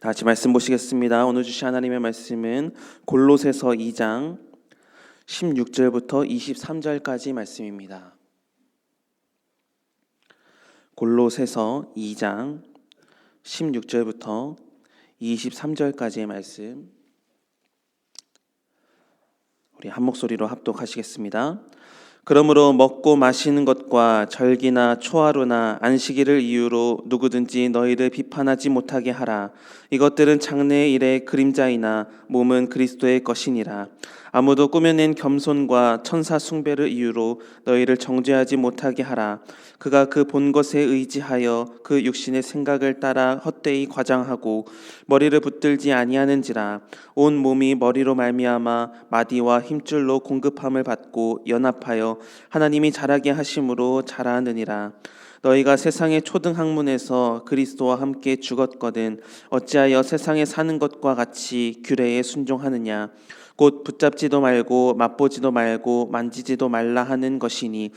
다 같이 말씀 보시겠습니다. 오늘 주신 하나님의 말씀은 골로새서 2장 16절부터 23절까지 말씀입니다. 골로새서 2장 16절부터 23절까지의 말씀, 우리 한 목소리로 합독하시겠습니다. 그러므로 먹고 마시는 것과 절기나 초하루나 안식일을 이유로 누구든지 너희를 비판하지 못하게 하라. 이것들은 장래의 일의 그림자이나 몸은 그리스도의 것이니라. 아무도 꾸며낸 겸손과 천사 숭배를 이유로 너희를 정죄하지 못하게 하라. 그가 그 본 것에 의지하여 그 육신의 생각을 따라 헛되이 과장하고 머리를 붙들지 아니하는지라. 온 몸이 머리로 말미암아 마디와 힘줄로 공급함을 받고 연합하여 하나님이 자라게 하심으로 자라느니라. 너희가 세상의 초등학문에서 그리스도와 함께 죽었거든 어찌하여 세상에 사는 것과 같이 규례에 순종하느냐. 곧 붙잡지도 말고 맛보지도 말고 만지지도 말라 하는 것이니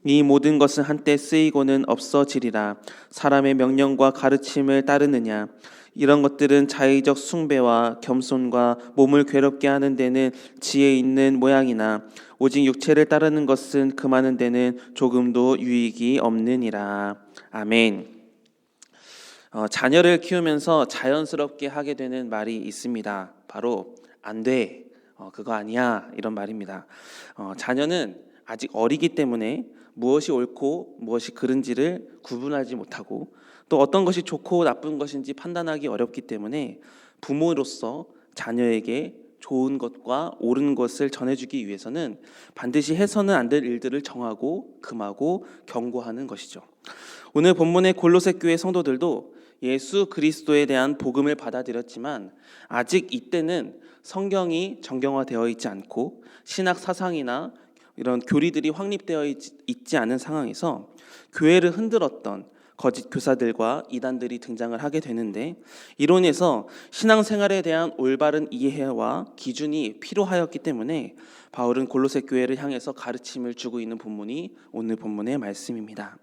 이 모든 것은 한때 쓰이고는 없어지리라. 사람의 명령과 가르침을 따르느냐. 이런 것들은 자의적 숭배와 겸손과 몸을 괴롭게 하는 데는 지혜 있는 모양이나 오직 육체를 따르는 것은 금하는 데는 조금도 유익이 없느니라. 아멘. 자녀를 키우면서 자연스럽게 하게 되는 말이 있습니다. 바로 안 돼, 그거 아니야, 이런 말입니다. 자녀는 아직 어리기 때문에 무엇이 옳고 무엇이 그른지를 구분하지 못하고 또 어떤 것이 좋고 나쁜 것인지 판단하기 어렵기 때문에 부모로서 자녀에게 좋은 것과 옳은 것을 전해주기 위해서는 반드시 해서는 안 될 일들을 정하고 금하고 경고하는 것이죠. 오늘 본문의 골로새 교회 성도들도 예수 그리스도에 대한 복음을 받아들였지만 아직 이때는 성경이 정경화되어 있지 않고 신학 사상이나 이런 교리들이 확립되어 있지 않은 상황에서 교회를 흔들었던 거짓 교사들과 이단들이 등장을 하게 되는데, 이로 인해서 신앙생활에 대한 올바른 이해와 기준이 필요하였기 때문에 바울은 골로새 교회를 향해서 가르침을 주고 있는 본문이 오늘 본문의 말씀입니다.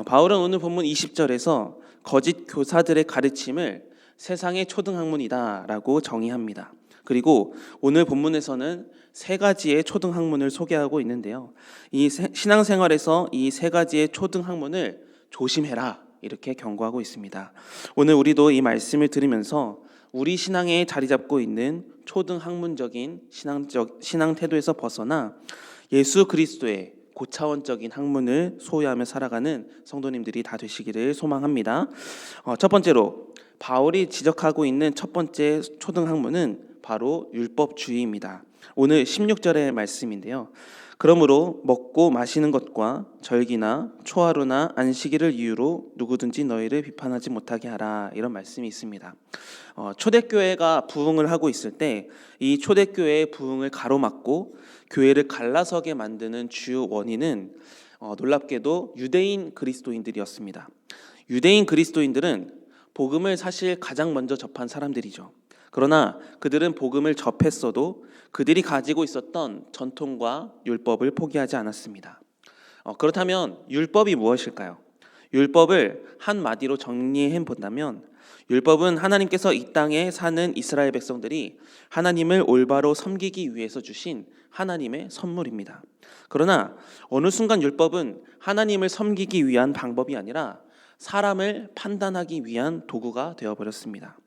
바울은 오늘 본문 20절에서 거짓 교사들의 가르침을 세상의 초등학문이다라고 정의합니다. 그리고 오늘 본문에서는 세 가지의 초등학문을 소개하고 있는데요. 이 신앙생활에서 이 세 가지의 초등학문을 조심해라, 이렇게 경고하고 있습니다. 오늘 우리도 이 말씀을 들으면서 우리 신앙에 자리 잡고 있는 초등학문적인 신앙 태도에서 벗어나 예수 그리스도의 고차원적인 학문을 소유하며 살아가는 성도님들이 다 되시기를 소망합니다. 첫 번째로 바울이 지적하고 있는 첫 번째 초등학문은 바로 율법주의입니다. 오늘 16절의 말씀인데요. 그러므로 먹고 마시는 것과 절기나 초하루나 안식일을 이유로 누구든지 너희를 비판하지 못하게 하라, 이런 말씀이 있습니다. 초대교회가 부흥을 하고 있을 때 이 초대교회의 부흥을 가로막고 교회를 갈라서게 만드는 주요 원인은 놀랍게도 유대인 그리스도인들이었습니다. 유대인 그리스도인들은 복음을 사실 가장 먼저 접한 사람들이죠. 그러나 그들은 복음을 접했어도 그들이 가지고 있었던 전통과 율법을 포기하지 않았습니다. 그렇다면 율법이 무엇일까요? 율법을 한마디로 정리해 본다면 율법은 하나님께서 이 땅에 사는 이스라엘 백성들이 하나님을 올바로 섬기기 위해서 주신 하나님의 선물입니다. 그러나 어느 순간 율법은 하나님을 섬기기 위한 방법이 아니라 사람을 판단하기 위한 도구가 되어버렸습니다.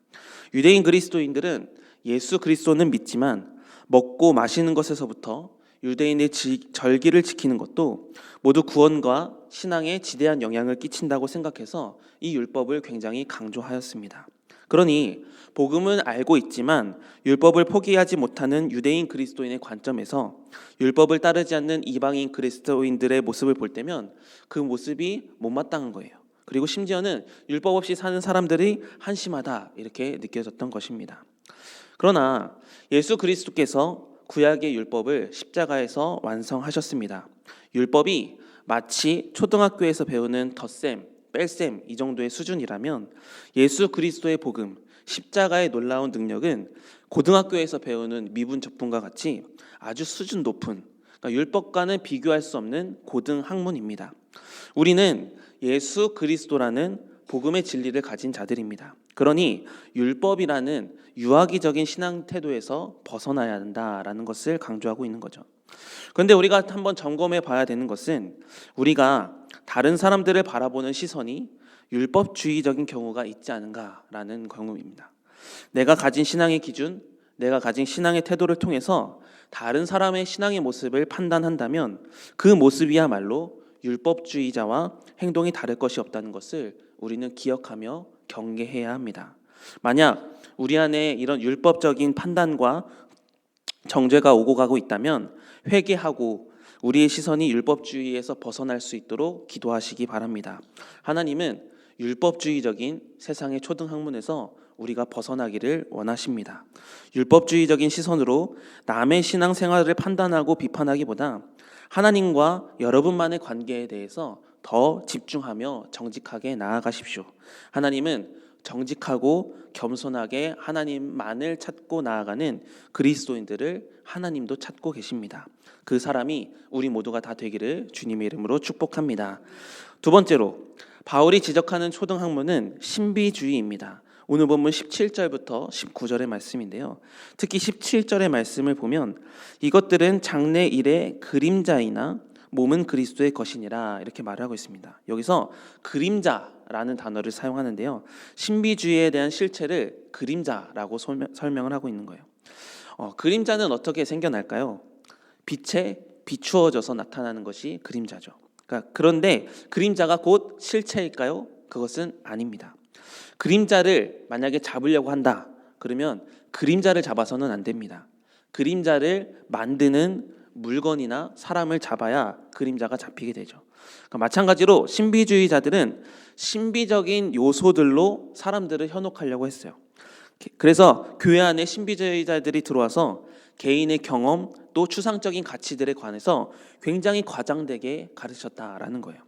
유대인 그리스도인들은 예수 그리스도는 믿지만 먹고 마시는 것에서부터 유대인의 절기를 지키는 것도 모두 구원과 신앙에 지대한 영향을 끼친다고 생각해서 이 율법을 굉장히 강조하였습니다. 그러니 복음은 알고 있지만 율법을 포기하지 못하는 유대인 그리스도인의 관점에서 율법을 따르지 않는 이방인 그리스도인들의 모습을 볼 때면 그 모습이 못마땅한 거예요. 그리고 심지어는 율법 없이 사는 사람들이 한심하다, 이렇게 느껴졌던 것입니다. 그러나 예수 그리스도께서 구약의 율법을 십자가에서 완성하셨습니다. 율법이 마치 초등학교에서 배우는 덧셈, 뺄셈 이 정도의 수준이라면 예수 그리스도의 복음, 십자가의 놀라운 능력은 고등학교에서 배우는 미분 적분과 같이 아주 수준 높은, 그러니까 율법과는 비교할 수 없는 고등학문입니다. 우리는 예수 그리스도라는 복음의 진리를 가진 자들입니다. 그러니 율법이라는 유아기적인 신앙 태도에서 벗어나야 한다라는 것을 강조하고 있는 거죠. 그런데 우리가 한번 점검해 봐야 되는 것은 우리가 다른 사람들을 바라보는 시선이 율법주의적인 경우가 있지 않은가라는 경우입니다. 내가 가진 신앙의 기준, 내가 가진 신앙의 태도를 통해서 다른 사람의 신앙의 모습을 판단한다면 그 모습이야말로 율법주의자와 행동이 다를 것이 없다는 것을 우리는 기억하며 경계해야 합니다. 만약 우리 안에 이런 율법적인 판단과 정죄가 오고 가고 있다면 회개하고 우리의 시선이 율법주의에서 벗어날 수 있도록 기도하시기 바랍니다. 하나님은 율법주의적인 세상의 초등학문에서 우리가 벗어나기를 원하십니다. 율법주의적인 시선으로 남의 신앙생활을 판단하고 비판하기보다 하나님과 여러분만의 관계에 대해서 더 집중하며 정직하게 나아가십시오. 하나님은 정직하고 겸손하게 하나님만을 찾고 나아가는 그리스도인들을 하나님도 찾고 계십니다. 그 사람이 우리 모두가 다 되기를 주님의 이름으로 축복합니다. 두 번째로 바울이 지적하는 초등학문은 신비주의입니다. 오늘 본문 17절부터 19절의 말씀인데요. 특히 17절의 말씀을 보면 이것들은 장래 일의 그림자이나 몸은 그리스도의 것이니라 이렇게 말하고 있습니다. 여기서 그림자라는 단어를 사용하는데요. 신비주의에 대한 실체를 그림자라고 설명을 하고 있는 거예요. 그림자는 어떻게 생겨날까요? 빛에 비추어져서 나타나는 것이 그림자죠. 그런데 그림자가 곧 실체일까요? 그것은 아닙니다. 그림자를 만약에 잡으려고 한다 그러면 그림자를 잡아서는 안 됩니다. 그림자를 만드는 물건이나 사람을 잡아야 그림자가 잡히게 되죠. 마찬가지로 신비주의자들은 신비적인 요소들로 사람들을 현혹하려고 했어요. 그래서 교회 안에 신비주의자들이 들어와서 개인의 경험 또 추상적인 가치들에 관해서 굉장히 과장되게 가르쳤다라는 거예요.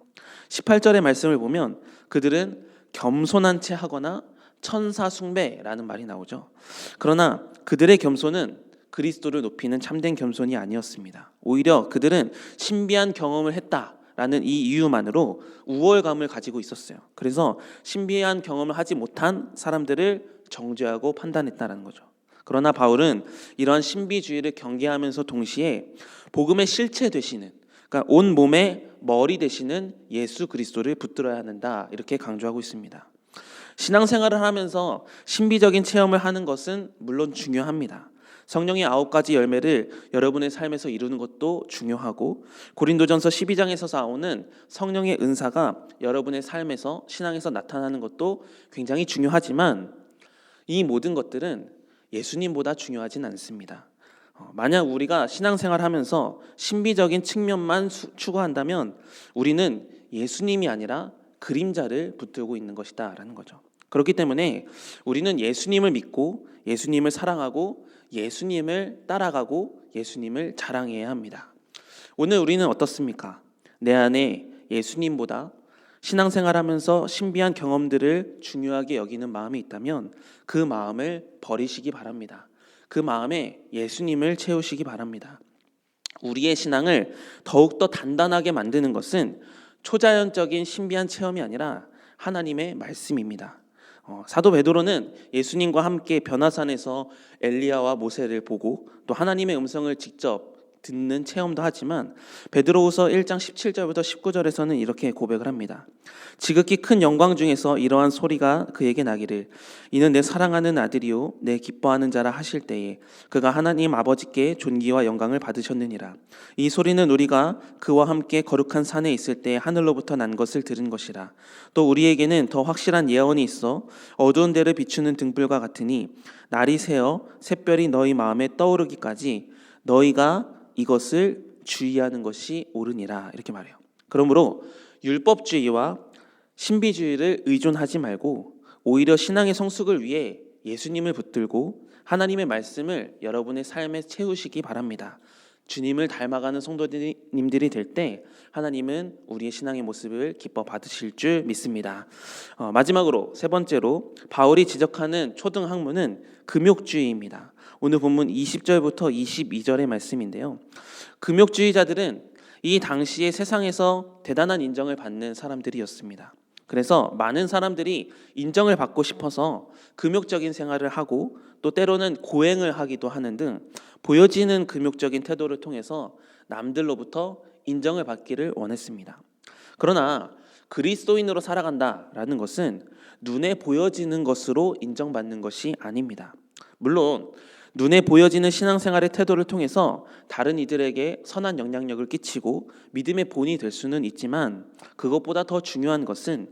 18절의 말씀을 보면 그들은 겸손한 채 하거나 천사 숭배라는 말이 나오죠. 그러나 그들의 겸손은 그리스도를 높이는 참된 겸손이 아니었습니다. 오히려 그들은 신비한 경험을 했다라는 이 이유만으로 우월감을 가지고 있었어요. 그래서 신비한 경험을 하지 못한 사람들을 정죄하고 판단했다는 거죠. 그러나 바울은 이러한 신비주의를 경계하면서 동시에 복음의 실체 되시는, 그러니까 온 몸의 머리 되시는 예수 그리스도를 붙들어야 한다 이렇게 강조하고 있습니다. 신앙생활을 하면서 신비적인 체험을 하는 것은 물론 중요합니다. 성령의 9가지 열매를 여러분의 삶에서 이루는 것도 중요하고 고린도전서 12장에서 나오는 성령의 은사가 여러분의 삶에서 신앙에서 나타나는 것도 굉장히 중요하지만 이 모든 것들은 예수님보다 중요하진 않습니다. 만약 우리가 신앙생활 하면서 신비적인 측면만 추구한다면 우리는 예수님이 아니라 그림자를 붙들고 있는 것이다 라는 거죠. 그렇기 때문에 우리는 예수님을 믿고 예수님을 사랑하고 예수님을 따라가고 예수님을 자랑해야 합니다. 오늘 우리는 어떻습니까? 내 안에 예수님보다 신앙생활하면서 신비한 경험들을 중요하게 여기는 마음이 있다면 그 마음을 버리시기 바랍니다. 그 마음에 예수님을 채우시기 바랍니다. 우리의 신앙을 더욱더 단단하게 만드는 것은 초자연적인 신비한 체험이 아니라 하나님의 말씀입니다. 사도 베드로는 예수님과 함께 변화산에서 엘리야와 모세를 보고 또 하나님의 음성을 직접 듣는 체험도 하지만 베드로후서 1장 17절부터 19절에서는 이렇게 고백을 합니다. 지극히 큰 영광 중에서 이러한 소리가 그에게 나기를 이는 내 사랑하는 아들이요 내 기뻐하는 자라 하실 때에 그가 하나님 아버지께 존귀와 영광을 받으셨느니라. 이 소리는 우리가 그와 함께 거룩한 산에 있을 때 하늘로부터 난 것을 들은 것이라. 또 우리에게는 더 확실한 예언이 있어 어두운 데를 비추는 등불과 같으니 날이 새어 샛별이 너희 마음에 떠오르기까지 너희가 이것을 주의하는 것이 옳으니라 이렇게 말해요. 그러므로 율법주의와 신비주의를 의존하지 말고 오히려 신앙의 성숙을 위해 예수님을 붙들고 하나님의 말씀을 여러분의 삶에 채우시기 바랍니다. 주님을 닮아가는 성도님들이 될 때 하나님은 우리의 신앙의 모습을 기뻐 받으실 줄 믿습니다. 마지막으로 세 번째로 바울이 지적하는 초등학문은 금욕주의입니다. 오늘 본문 20절부터 22절의 말씀인데요. 금욕주의자들은 이 당시에 세상에서 대단한 인정을 받는 사람들이었습니다. 그래서 많은 사람들이 인정을 받고 싶어서 금욕적인 생활을 하고 또 때로는 고행을 하기도 하는 등 보여지는 금욕적인 태도를 통해서 남들로부터 인정을 받기를 원했습니다. 그러나 그리스도인으로 살아간다라는 것은 눈에 보여지는 것으로 인정받는 것이 아닙니다. 물론 눈에 보여지는 신앙생활의 태도를 통해서 다른 이들에게 선한 영향력을 끼치고 믿음의 본이 될 수는 있지만 그것보다 더 중요한 것은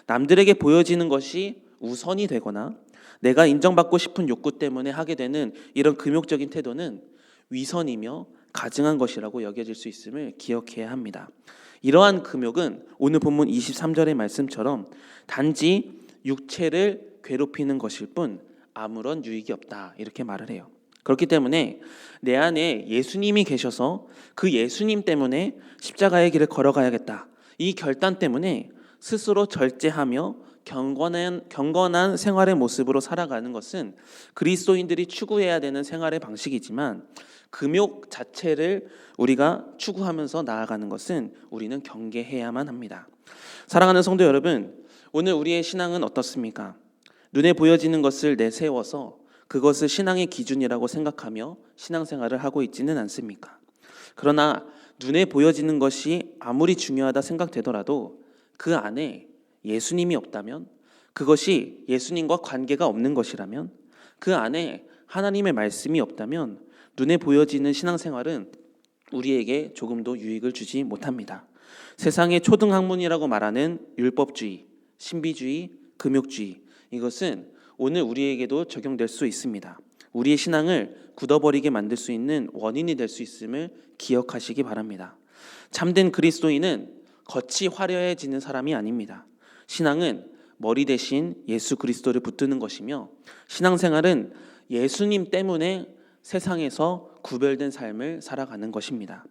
남들에게 보여지는 것이 우선이 되거나 내가 인정받고 싶은 욕구 때문에 하게 되는 이런 금욕적인 태도는 위선이며 가증한 것이라고 여겨질 수 있음을 기억해야 합니다. 이러한 금욕은 오늘 본문 23절의 말씀처럼 단지 육체를 괴롭히는 것일 뿐 아무런 유익이 없다 이렇게 말을 해요. 그렇기 때문에 내 안에 예수님이 계셔서 그 예수님 때문에 십자가의 길을 걸어가야겠다. 이 결단 때문에 스스로 절제하며 경건한 생활의 모습으로 살아가는 것은 그리스도인들이 추구해야 되는 생활의 방식이지만 금욕 자체를 우리가 추구하면서 나아가는 것은 우리는 경계해야만 합니다. 사랑하는 성도 여러분, 오늘 우리의 신앙은 어떻습니까? 눈에 보여지는 것을 내세워서 그것을 신앙의 기준이라고 생각하며 신앙생활을 하고 있지는 않습니까? 그러나 눈에 보여지는 것이 아무리 중요하다 생각되더라도 그 안에 예수님이 없다면, 그것이 예수님과 관계가 없는 것이라면, 그 안에 하나님의 말씀이 없다면 눈에 보여지는 신앙생활은 우리에게 조금도 유익을 주지 못합니다. 세상의 초등학문이라고 말하는 율법주의, 신비주의, 금욕주의, 이것은 오늘 우리에게도 적용될 수 있습니다. 우리의 신앙을 굳어버리게 만들 수 있는 원인이 될 수 있음을 기억하시기 바랍니다. 참된 그리스도인은 겉이 화려해지는 사람이 아닙니다. 신앙은 머리 대신 예수 그리스도를 붙드는 것이며 신앙생활은 예수님 때문에 세상에서 구별된 삶을 살아가는 것입니다.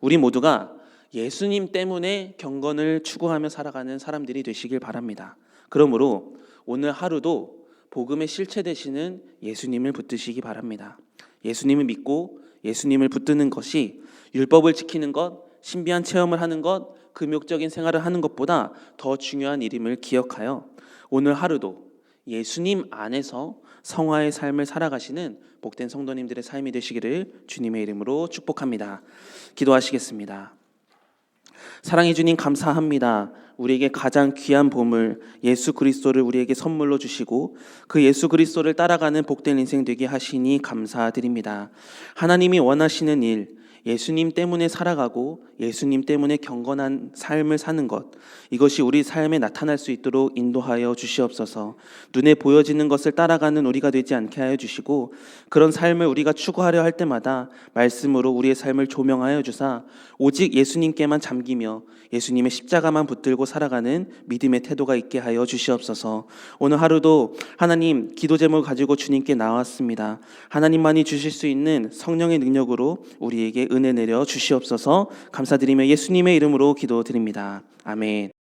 우리 모두가 예수님 때문에 경건을 추구하며 살아가는 사람들이 되시길 바랍니다. 그러므로 오늘 하루도 복음의 실체 되시는 예수님을 붙드시기 바랍니다. 예수님을 믿고 예수님을 붙드는 것이 율법을 지키는 것, 신비한 체험을 하는 것, 금욕적인 생활을 하는 것보다 더 중요한 일임을 기억하여 오늘 하루도 예수님 안에서 성화의 삶을 살아가시는 복된 성도님들의 삶이 되시기를 주님의 이름으로 축복합니다. 기도하시겠습니다. 사랑해 주님 감사합니다. 우리에게 가장 귀한 보물 예수 그리스도를 우리에게 선물로 주시고 그 예수 그리스도를 따라가는 복된 인생 되게 하시니 감사드립니다. 하나님이 원하시는 일, 예수님 때문에 살아가고 예수님 때문에 경건한 삶을 사는 것, 이것이 우리 삶에 나타날 수 있도록 인도하여 주시옵소서. 눈에 보여지는 것을 따라가는 우리가 되지 않게 하여 주시고 그런 삶을 우리가 추구하려 할 때마다 말씀으로 우리의 삶을 조명하여 주사 오직 예수님께만 잠기며 예수님의 십자가만 붙들고 살아가는 믿음의 태도가 있게 하여 주시옵소서. 오늘 하루도 하나님 기도 제목을 가지고 주님께 나왔습니다. 하나님만이 주실 수 있는 성령의 능력으로 우리에게 은혜 내려 주시옵소서. 감사드리며 예수님의 이름으로 기도드립니다. 아멘.